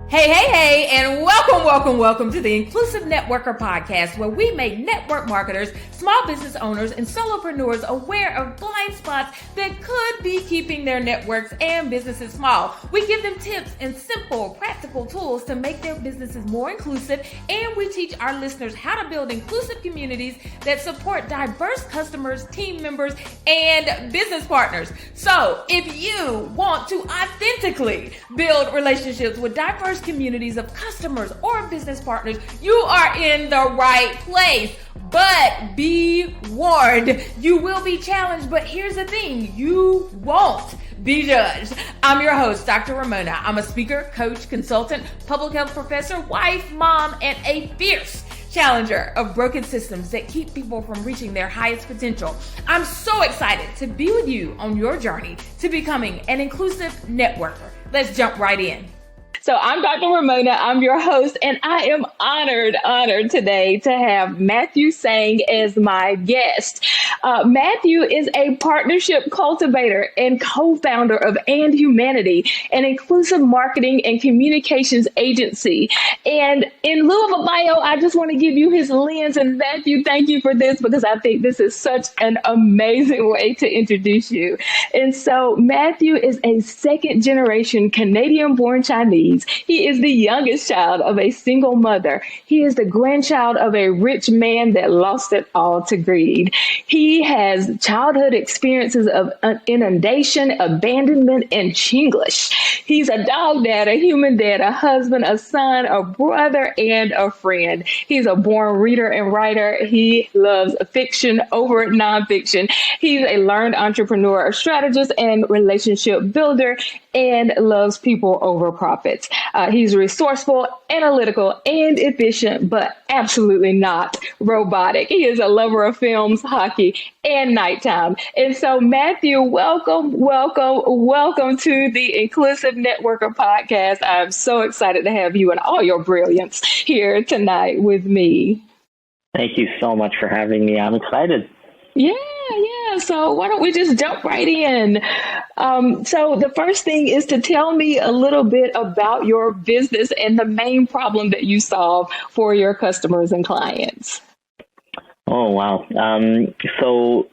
Hey, and welcome to the Inclusive Networker Podcast, where we make network marketers, small business owners, and solopreneurs aware of blind spots that could be keeping their networks and businesses small. We give them tips and simple, practical tools to make their businesses more inclusive, and we teach our listeners how to build inclusive communities that support diverse customers, team members, and business partners. So, if you want to authentically build relationships with diverse communities of customers or business partners, you are in the right place. But be warned, you will be challenged, but here's the thing, you won't be judged. I'm your host, Dr. Raymona. I'm a speaker, coach, consultant, public health professor, wife, mom, and a fierce challenger of broken systems that keep people from reaching their highest potential. I'm so excited to be with you on your journey to becoming an inclusive networker. Let's jump right in. So I'm Dr. Raymona, I'm your host, and I am honored today to have Matthew Tsang as my guest. Matthew is a partnership cultivator and co-founder of AndHumanity, an inclusive marketing and communications agency. And in lieu of a bio, I just want to give you his lens. And Matthew, thank you for this, because I think this is such an amazing way to introduce you. And so Matthew is a second-generation Canadian-born Chinese. He is the youngest child of a single mother. He is the grandchild of a rich man that lost it all to greed. He has childhood experiences of inundation, abandonment, and Chinglish. He's a dog dad, a human dad, a husband, a son, a brother, and a friend. He's a born reader and writer. He loves fiction over nonfiction. He's a learned entrepreneur, a strategist, and relationship builder, and loves people over profits. He's resourceful, analytical, and efficient, but absolutely not robotic. He is a lover of films, hockey, and nighttime. And so, Matthew, welcome to the Inclusive Networker Podcast. I'm so excited to have you and all your brilliance here tonight with me. Thank you so much for having me. I'm excited. Yeah. So why don't we just jump right in? So the first thing is to tell me a little bit about your business and the main problem that you solve for your customers and clients. Oh, wow. So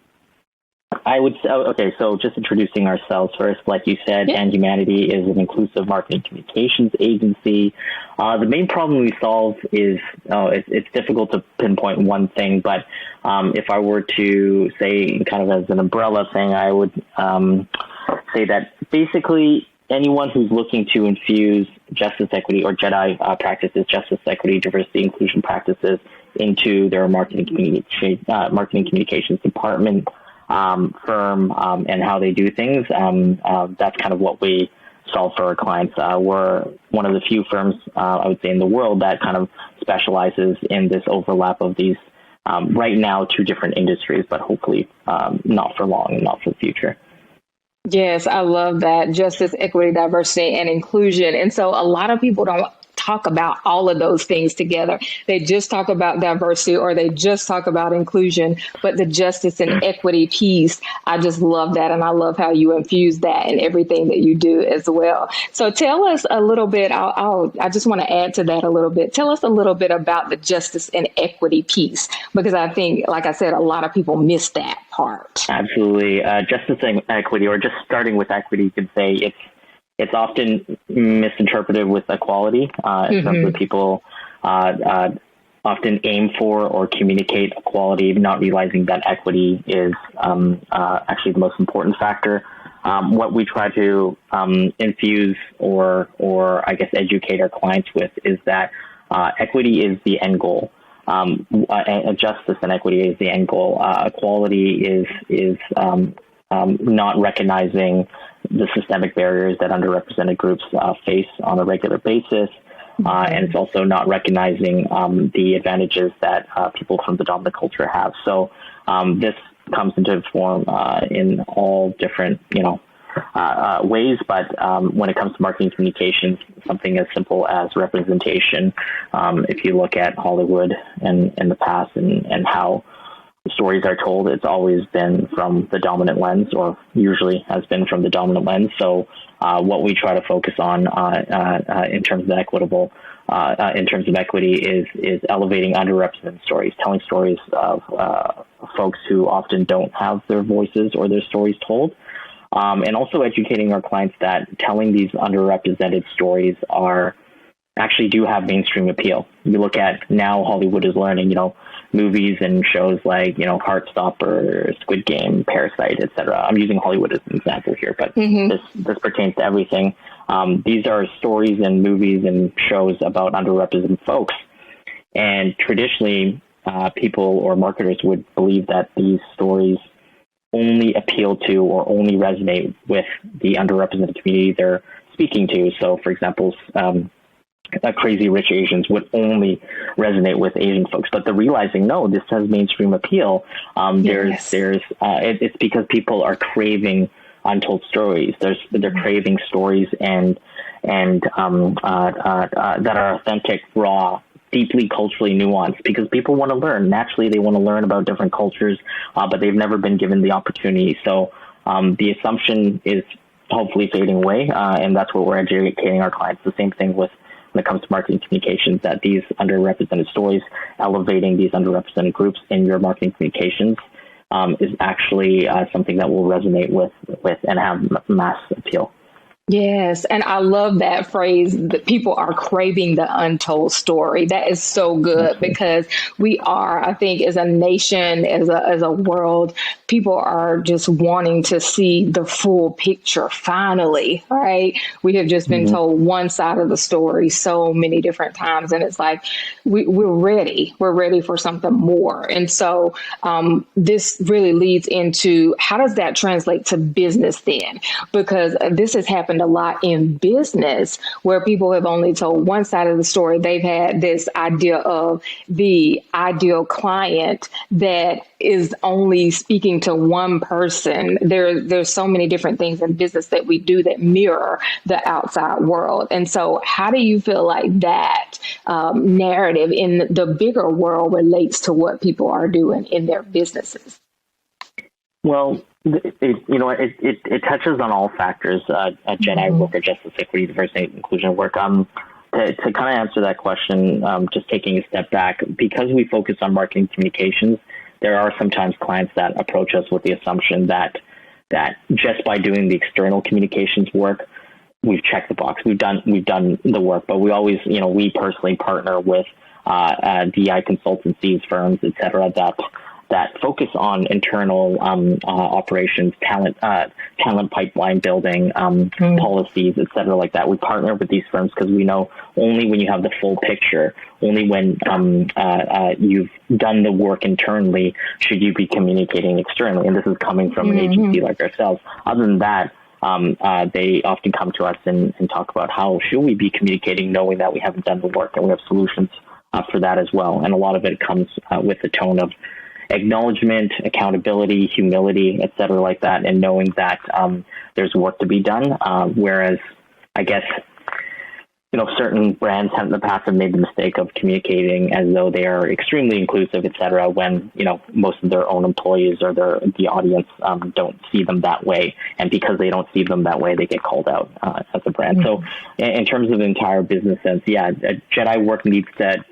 I would say, okay, so just introducing ourselves first. Like you said, AndHumanity is an inclusive marketing communications agency. The main problem we solve is, it's difficult to pinpoint one thing, but if I were to say kind of as an umbrella thing, I would say that basically anyone who's looking to infuse justice, equity, or JEDI practices, justice, equity, diversity, inclusion practices into their marketing communications department, firm, and how they do things. That's kind of what we solve for our clients. We're one of the few firms, I would say, in the world that kind of specializes in this overlap of these, right now, two different industries, but hopefully not for long and not for the future. Yes, I love that. Justice, equity, diversity, and inclusion. And so a lot of people don't talk about all of those things together. They just talk about diversity or they just talk about inclusion, but the justice and equity piece, I just love that. And I love how you infuse that in everything that you do as well. So tell us a little bit, I just want to add to that a little bit. Tell us a little bit about the justice and equity piece, because I think, like I said, a lot of people miss that part. Absolutely. Justice and equity, or just starting with equity, you could say it's often misinterpreted with equality. In terms of people often aim for or communicate equality, not realizing that equity is actually the most important factor. What we try to infuse or I guess educate our clients with is that equity is the end goal. Justice and equity is the end goal. Equality is not recognizing the systemic barriers that underrepresented groups face on a regular basis. And it's also not recognizing the advantages that people from the dominant culture have. So this comes into form in all different, ways. But when it comes to marketing communications, something as simple as representation. If you look at Hollywood and in the past and how stories are told, it's always been from the dominant lens, or usually has been from the dominant lens. So what we try to focus on in terms of in terms of equity is elevating underrepresented stories, telling stories of folks who often don't have their voices or their stories told, and also educating our clients that telling these underrepresented stories actually do have mainstream appeal. You look at now Hollywood is learning, movies and shows like, Heartstopper, Squid Game, Parasite, etc. I'm using Hollywood as an example here, but this pertains to everything. These are stories and movies and shows about underrepresented folks. And traditionally, people or marketers would believe that these stories only appeal to or only resonate with the underrepresented community they're speaking to. So, for example, Crazy Rich Asians would only resonate with Asian folks, but they're realizing, no, this has mainstream appeal. It's because people are craving untold stories. They're craving stories and that are authentic, raw, deeply culturally nuanced, because people want to learn. Naturally, they want to learn about different cultures, but they've never been given the opportunity. So the assumption is hopefully fading away, and that's what we're educating our clients. The same thing when it comes to marketing communications, that these underrepresented stories, elevating these underrepresented groups in your marketing communications is actually something that will resonate with and have mass appeal. Yes. And I love that phrase that people are craving the untold story. That is so good, because we are, I think, as a nation, as a world, people are just wanting to see the full picture finally, right? We have just been told one side of the story so many different times. And it's like, we're ready. We're ready for something more. And so this really leads into, how does that translate to business then? Because this has happened a lot in business, where people have only told one side of the story. They've had this idea of the ideal client that is only speaking to one person. There's so many different things in business that we do that mirror the outside world. And so how do you feel like that narrative in the bigger world relates to what people are doing in their businesses? Well, it touches on all factors at JEDI work, or justice, equity, diversity, inclusion work. To kind of answer that question, just taking a step back, because we focus on marketing communications, there are sometimes clients that approach us with the assumption that just by doing the external communications work, we've checked the box, we've done the work. But we always, we personally partner with DI consultancies, firms, et cetera, that focus on internal operations, talent pipeline building, policies, et cetera, like that. We partner with these firms because we know only when you have the full picture, only when you've done the work internally, should you be communicating externally. And this is coming from an agency like ourselves. Other than that, they often come to us and talk about how should we be communicating, knowing that we haven't done the work, and we have solutions for that as well. And a lot of it comes with the tone of acknowledgement, accountability, humility, et cetera, like that, and knowing that there's work to be done. Whereas I guess, certain brands in the past have made the mistake of communicating as though they are extremely inclusive, et cetera, when, most of their own employees or the audience don't see them that way. And because they don't see them that way, they get called out as a brand. So in terms of the entire business sense, JEDI work needs to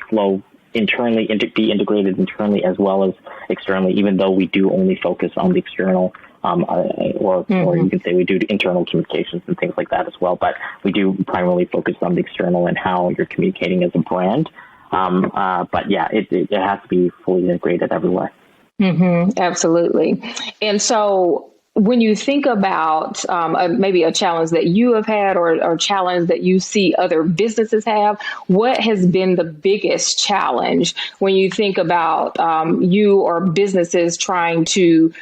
flow internally, be integrated internally as well as externally, even though we do only focus on the external, or you can say we do internal communications and things like that as well. But we do primarily focus on the external and how you're communicating as a brand. It has to be fully integrated everywhere. Absolutely. And so when you think about maybe a challenge that you have had or a challenge that you see other businesses have, what has been the biggest challenge when you think about you or businesses trying to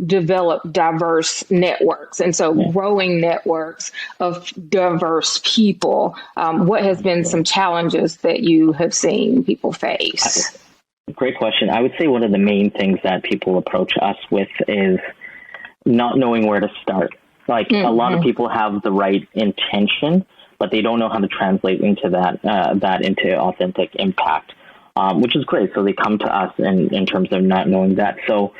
develop diverse networks? And so growing networks of diverse people, what has been some challenges that you have seen people face? Great question. I would say one of the main things that people approach us with is not knowing where to start. Like a lot of people have the right intention, but they don't know how to translate into that into authentic impact. which is great. So they come to us in terms of not knowing that. So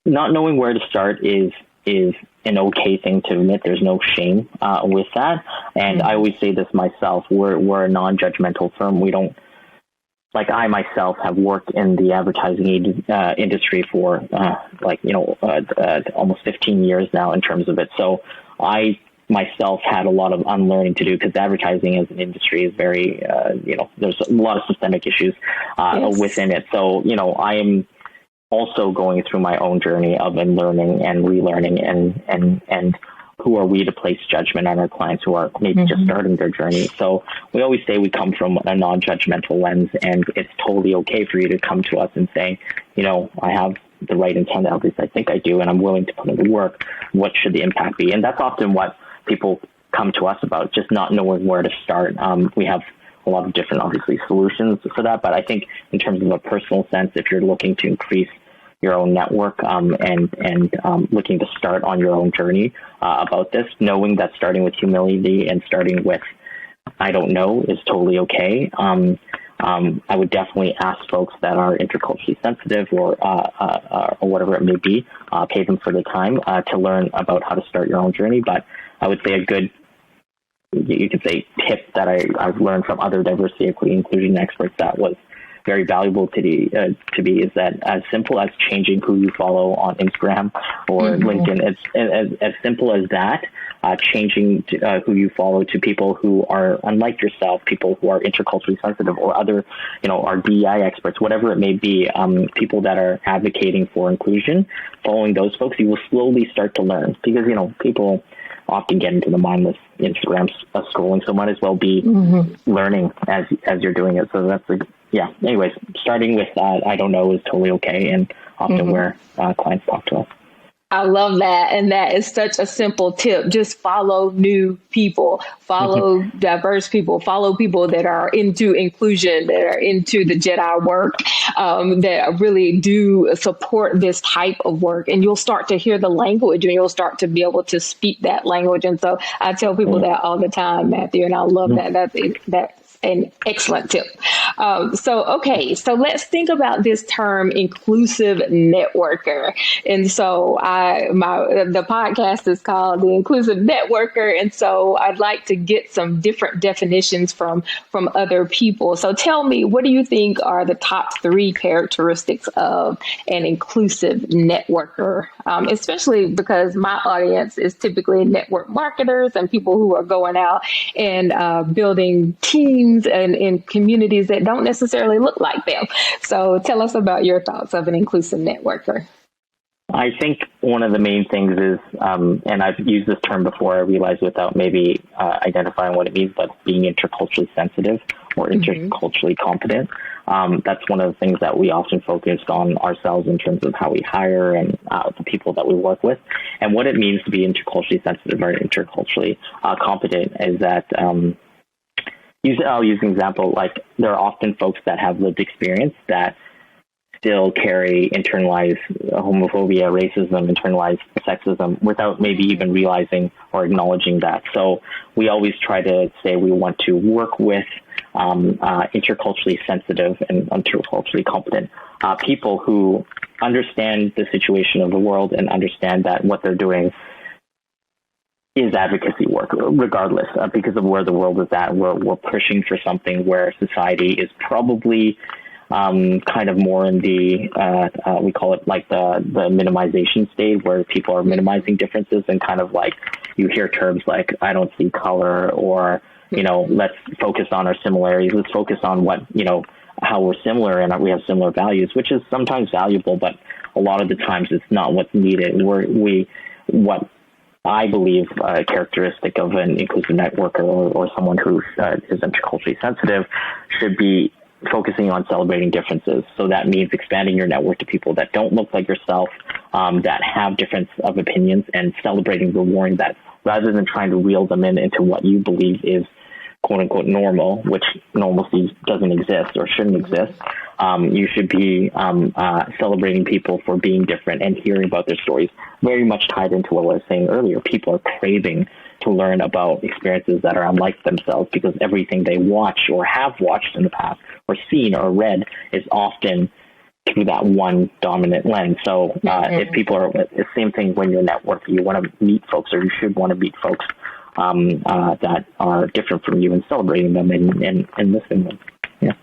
not knowing where to start is an okay thing to admit. There's no shame with that. And I always say this myself, we're a non-judgmental firm. We don't, like I myself have worked in the advertising industry for almost 15 years now in terms of it. So I myself had a lot of unlearning to do, because advertising as an industry is very, there's a lot of systemic issues within it. So, I am also going through my own journey of unlearning and relearning and who are we to place judgment on our clients who are maybe just starting their journey. So we always say we come from a non-judgmental lens, and it's totally okay for you to come to us and say, I have the right intent, at least I think I do, and I'm willing to put in the work. What should the impact be? And that's often what people come to us about, just not knowing where to start. We have a lot of different, obviously, solutions for that. But I think in terms of a personal sense, if you're looking to increase your own network and looking to start on your own journey about this, knowing that starting with humility and starting with I don't know is totally okay. I would definitely ask folks that are interculturally sensitive or whatever it may be, pay them for the time to learn about how to start your own journey. But I would say a good, you could say, tip that I've learned from other diversity, equity, inclusion experts that was very valuable to me is that as simple as changing who you follow on Instagram or LinkedIn, it's as simple as that, changing who you follow to people who are unlike yourself, people who are interculturally sensitive or other, are DEI experts, whatever it may be, people that are advocating for inclusion, following those folks, you will slowly start to learn, because, people often get into the mindless Instagram scrolling, so might as well be learning as you're doing it. So that's anyways, starting with I don't know is totally okay, and often where clients talk to us. I love that. And that is such a simple tip. Just follow new people, follow diverse people, follow people that are into inclusion, that are into the JEDI work, that really do support this type of work. And you'll start to hear the language, and you'll start to be able to speak that language. And so I tell people that all the time, Matthew, and I love that. That's an excellent tip. So let's think about this term, inclusive networker. And so the podcast is called The Inclusive Networker. And so I'd like to get some different definitions from other people. So tell me, what do you think are the top 3 characteristics of an inclusive networker? Especially because my audience is typically network marketers and people who are going out and building teams and in communities that don't necessarily look like them. So tell us about your thoughts of an inclusive networker. I think one of the main things is, and I've used this term before, I realize without maybe identifying what it means, but being interculturally sensitive or interculturally competent. That's one of the things that we often focused on ourselves in terms of how we hire and the people that we work with. And what it means to be interculturally sensitive or interculturally competent is that I'll use an example, like there are often folks that have lived experience that still carry internalized homophobia, racism, internalized sexism without maybe even realizing or acknowledging that. So we always try to say we want to work with interculturally sensitive and interculturally competent people who understand the situation of the world and understand that what they're doing is advocacy work, regardless, because of where the world is at. We're pushing for something where society is probably kind of more in the, we call it like the minimization state, where people are minimizing differences, and kind of like you hear terms like, I don't see color, or, let's focus on our similarities. Let's focus on what, how we're similar and we have similar values, which is sometimes valuable, but a lot of the times it's not what's needed. What I believe a characteristic of an inclusive networker or someone who is interculturally sensitive should be focusing on celebrating differences. So that means expanding your network to people that don't look like yourself, that have difference of opinions, and celebrating, rewarding that, rather than trying to reel them into what you believe is quote unquote normal, which normalcy doesn't exist or shouldn't exist. You should be celebrating people for being different and hearing about their stories. Very much tied into what I was saying earlier. People are craving to learn about experiences that are unlike themselves, because everything they watch or have watched in the past or seen or read is often through that one dominant lens. So if people are, the same thing when you're networking, you want to meet folks, or you should want to meet folks that are different from you, and celebrating them and listening to them. Yeah.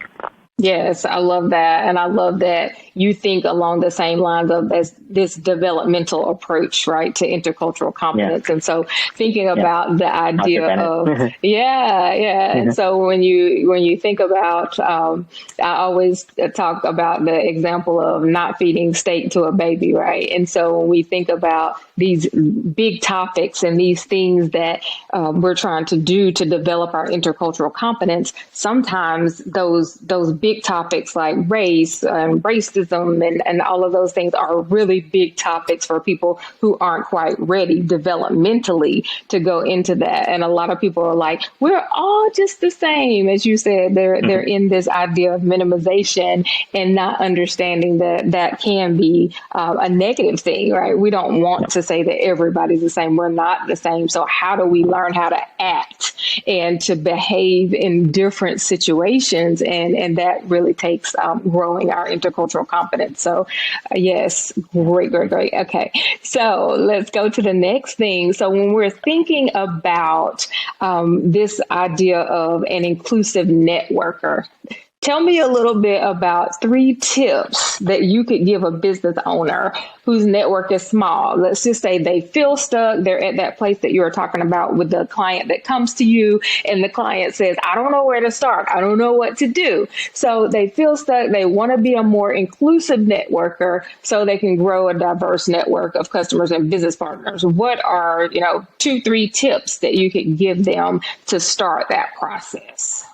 Yes, I love that. And I love that you think along the same lines of this developmental approach, right, to intercultural competence. Yeah. And so thinking about the idea of, And so when you think about, I always talk about the example of not feeding steak to a baby, right? And so when we think about these big topics and these things that we're trying to do to develop our intercultural competence, sometimes those big topics like race and racism and all of those things are really big topics for people who aren't quite ready developmentally to go into that. And a lot of people are like, we're all just the same. As you said, they're in this idea of minimization and not understanding that can be a negative thing, right? We don't want to say that everybody's the same. We're not the same. So how do we learn how to act and to behave in different situations? And that really takes growing our intercultural competence. So yes, great. Okay, so let's go to the next thing. So when we're thinking about this idea of an inclusive networker, tell me a little bit about 3 tips that you could give a business owner whose network is small. Let's just say they feel stuck. They're at that place that you were talking about with the client that comes to you and the client says, I don't know where to start. I don't know what to do. So they feel stuck. They want to be a more inclusive networker so they can grow a diverse network of customers and business partners. What are, 2-3 tips that you could give them to start that process?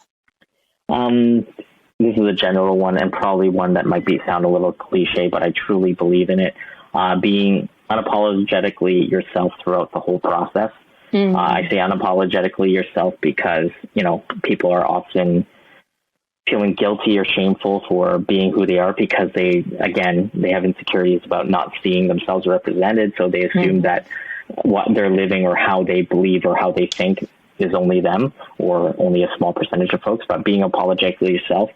This is a general one, and probably one that might sound a little cliche, but I truly believe in it. Being unapologetically yourself throughout the whole process. I say unapologetically yourself because, people are often feeling guilty or shameful for being who they are because they have insecurities about not seeing themselves represented. So they assume that what they're living or how they believe or how they think is only them or only a small percentage of folks. But being apologetically yourself,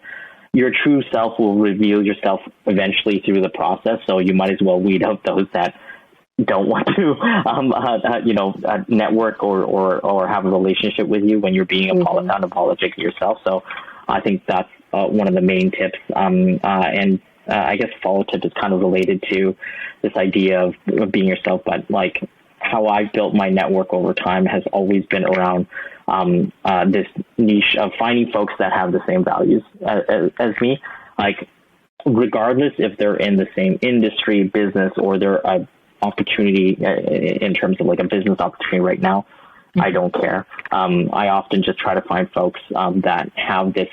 your true self will reveal yourself eventually through the process. So you might as well weed out those that don't want to, network or have a relationship with you when you're being unapologetic yourself. So I think that's one of the main tips. I guess follow tip is kind of related to this idea of being yourself, but like how I've built my network over time has always been around this niche of finding folks that have the same values as me. Like, regardless if they're in the same industry, business, or they're an opportunity in terms of like a business opportunity right now, I don't care. I often just try to find folks that have this,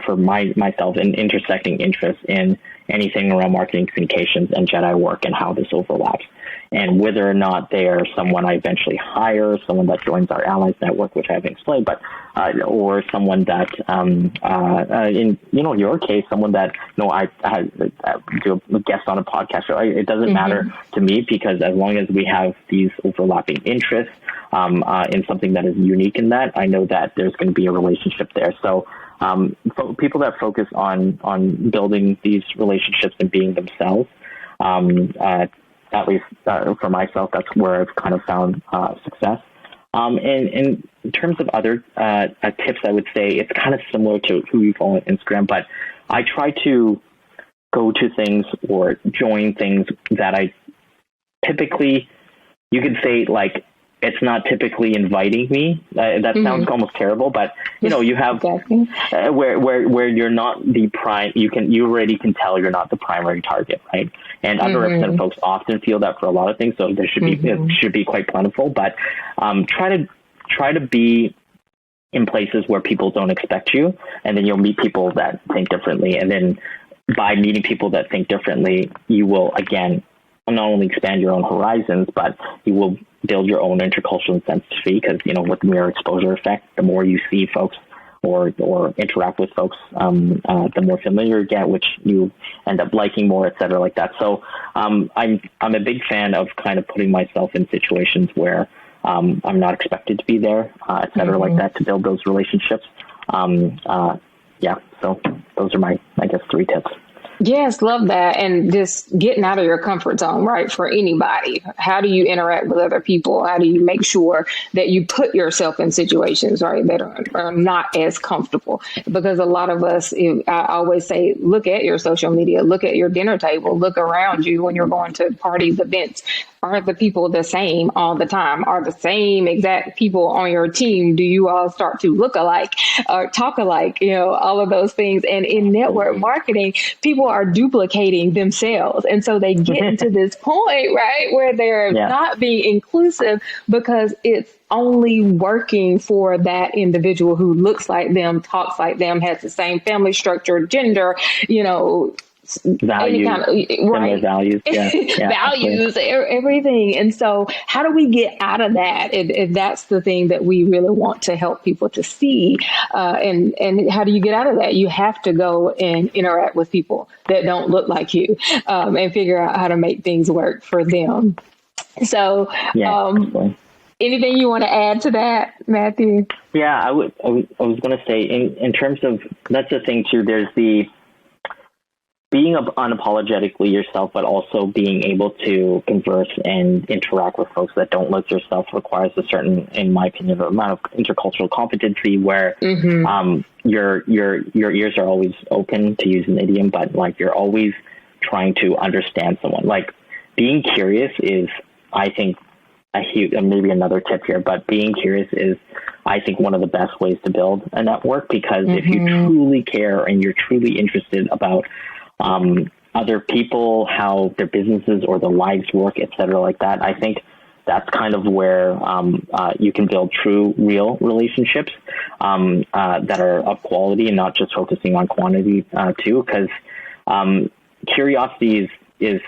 for myself, an intersecting interest in anything around marketing, communications, and JEDI work and how this overlaps. And whether or not they are someone I eventually hire, someone that joins our allies network, which I haven't explained, but or someone that, in your case, someone that I do a guest on a podcast show. It doesn't matter to me, because as long as we have these overlapping interests in something that is unique in that, I know that there's going to be a relationship there. So people that focus on building these relationships and being themselves, at least for myself, that's where I've kind of found success. And in terms of other tips, I would say it's kind of similar to who you follow on Instagram, but I try to go to things or join things that I typically, you could say, like, it's not typically inviting me. That sounds almost terrible, but you have where you're not the prime. You already can tell you're not the primary target, right? And underrepresented folks often feel that for a lot of things. So there should be it should be quite plentiful. But try to be in places where people don't expect you, and then you'll meet people that think differently. And then by meeting people that think differently, you will again not only expand your own horizons, but you will build your own intercultural sensitivity, because, with the mirror exposure effect, the more you see folks or interact with folks, the more familiar you get, which you end up liking more, et cetera, like that. So I'm a big fan of kind of putting myself in situations where I'm not expected to be there, et cetera, like that, to build those relationships. So those are my, I guess, 3 tips. Yes, love that. And just getting out of your comfort zone, right? For anybody. How do you interact with other people? How do you make sure that you put yourself in situations, right, that are not as comfortable? Because a lot of us, I always say, look at your social media, look at your dinner table, look around you when you're going to parties, events. Aren't the people the same all the time? Are the same exact people on your team? Do you all start to look alike or talk alike? All of those things. And in network marketing, people are duplicating themselves. And so they get into this point, right, where they're not being inclusive because it's only working for that individual who looks like them, talks like them, has the same family structure, gender, values, right? Values, values, everything. And so how do we get out of that? If that's the thing that we really want to help people to see, and how do you get out of that? You have to go and interact with people that don't look like you, and figure out how to make things work for them. So, anything you want to add to that, Matthew? Yeah, I was going to say, in terms of, that's the thing too, there's the being unapologetically yourself, but also being able to converse and interact with folks that don't look yourself requires a certain, in my opinion, amount of intercultural competency where your ears are always open, to use an idiom, but like you're always trying to understand someone. Like being curious is, I think, a huge, maybe another tip here, but being curious is, I think, one of the best ways to build a network, because if you truly care and you're truly interested about other people, how their businesses or their lives work, et cetera, like that, I think that's kind of where you can build true, real relationships that are of quality and not just focusing on quantity too, because curiosity is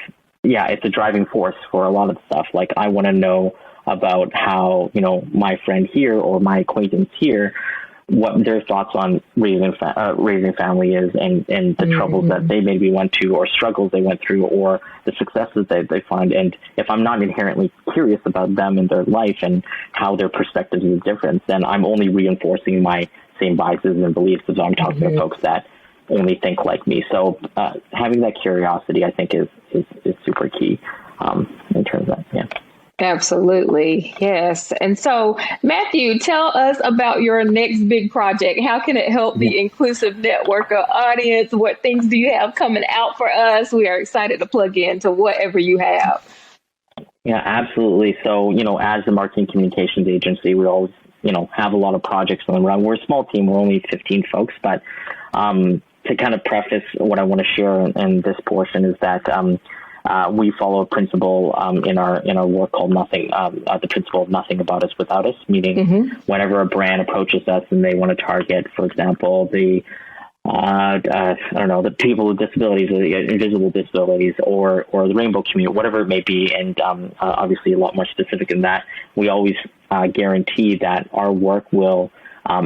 it's a driving force for a lot of stuff. Like, I want to know about how, my friend here or my acquaintance here, what their thoughts on raising family is, and the troubles that they maybe went to, or struggles they went through, or the successes that they find. And if I'm not inherently curious about them and their life and how their perspectives is different, then I'm only reinforcing my same biases and beliefs as I'm talking to folks that only think like me. So having that curiosity, I think, is super key in terms of that. Absolutely. Yes. And so, Matthew, tell us about your next big project. How can it help the Inclusive Networker audience? What things do you have coming out for us? We are excited to plug into whatever you have. Yeah, absolutely. So, as a marketing communications agency, we always, have a lot of projects going around. We're a small team. We're only 15 folks, but to kind of preface what I want to share in this portion is that we follow a principle in our work called nothing. The principle of nothing about us without us, meaning whenever a brand approaches us and they want to target, for example, the people with disabilities, or the invisible disabilities, or the rainbow community, whatever it may be, and obviously a lot more specific than that, we always guarantee that our work will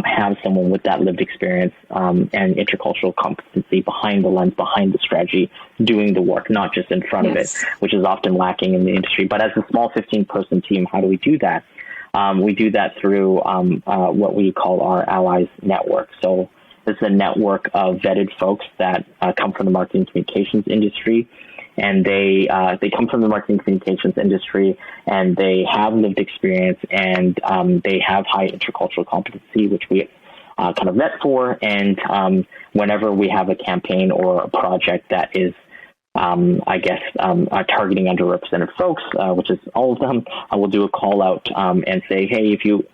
have someone with that lived experience and intercultural competency behind the lens, behind the strategy, doing the work, not just in front of it, which is often lacking in the industry. But as a small 15-person team, how do we do that? We do that through what we call our Allies Network. So this is a network of vetted folks that come from the marketing communications industry. And they come from the marketing communications industry, and they have lived experience, and they have high intercultural competency, which we kind of vet for. And whenever we have a campaign or a project that is, targeting underrepresented folks, which is all of them, I will do a call out and say, hey, if you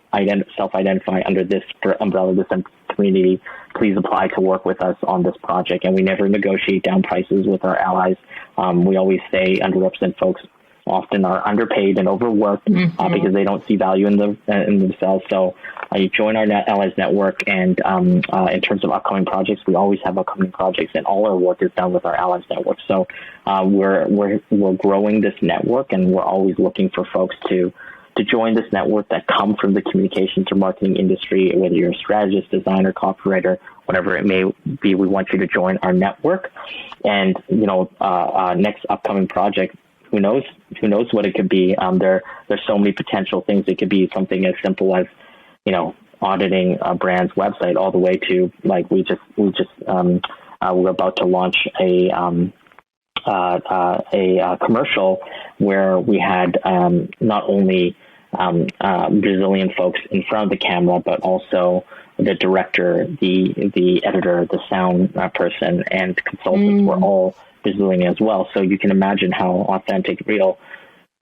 self-identify under this umbrella, this community, please apply to work with us on this project. And we never negotiate down prices with our allies. We always say underrepresented folks often are underpaid and overworked because they don't see value in themselves. So you join our Allies Network, and in terms of upcoming projects, we always have upcoming projects, and all our work is done with our Allies Network. So we're growing this network, and we're always looking for folks to join this network that come from the communications or marketing industry, whether you're a strategist, designer, copywriter, whatever it may be. We want you to join our network. And next upcoming project, who knows what it could be. There's so many potential things. It could be something as simple as, auditing a brand's website, all the way to like we're about to launch a commercial where we had not only Brazilian folks in front of the camera, but also the director, the editor, the sound person, and consultants were all Brazilian as well. So you can imagine how authentic, real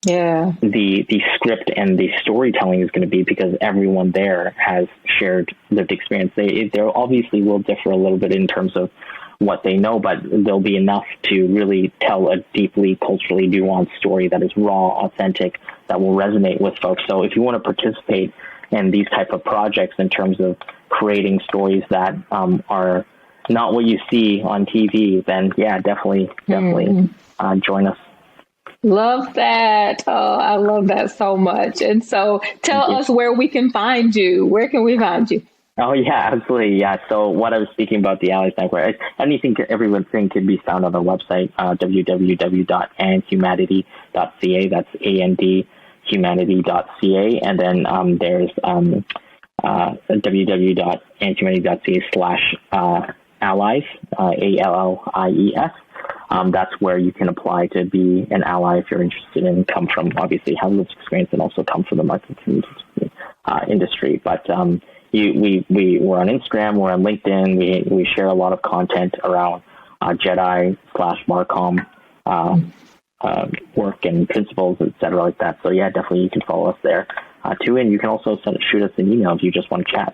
the script and the storytelling is going to be, because everyone there has shared lived experience. They obviously will differ a little bit in terms of what they know, but there'll be enough to really tell a deeply culturally nuanced story that is raw, authentic, that will resonate with folks. So if you want to participate in these type of projects in terms of creating stories that are not what you see on TV, then definitely join us. Love that. Oh, I love that so much. And so tell us where we can find you. Where can we find you? Oh, yeah, absolutely. Yeah. So what I was speaking about, the Allies Network, everything can be found on our website, www.andhumanity.ca. That's ANDhumanity.ca. And then there's www.andhumanity.ca/allies, ALLIES. That's where you can apply to be an ally if you're interested in come from, obviously, have lived experience and also come from the marketing industry. But we're on Instagram, we're on LinkedIn. We share a lot of content around JEDI/Marcom work and principles, et cetera, like that. So definitely you can follow us there too. And you can also shoot us an email if you just want to chat.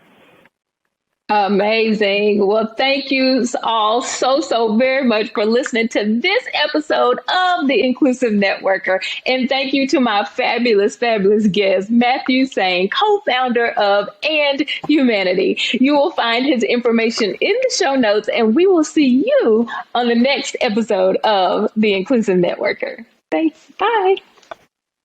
Amazing. Well, thank you all so very much for listening to this episode of The Inclusive Networker. And thank you to my fabulous guest, Matthew Tsang, co-founder of AndHumanity. You will find his information in the show notes, and we will see you on the next episode of The Inclusive Networker. Thanks. Bye.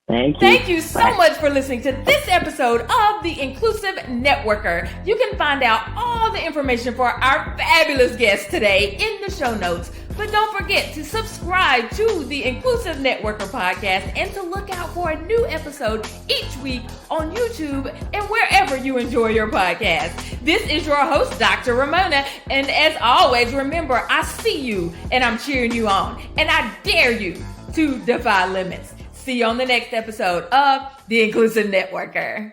Thank you so much for listening to this episode of The Inclusive Networker. You can find out all the information for our fabulous guest today in the show notes. But don't forget to subscribe to the Inclusive Networker podcast and to look out for a new episode each week on YouTube and wherever you enjoy your podcast. This is your host, Dr. Raymona. And as always, remember, I see you and I'm cheering you on. And I dare you to defy limits. See you on the next episode of The Inclusive Networker.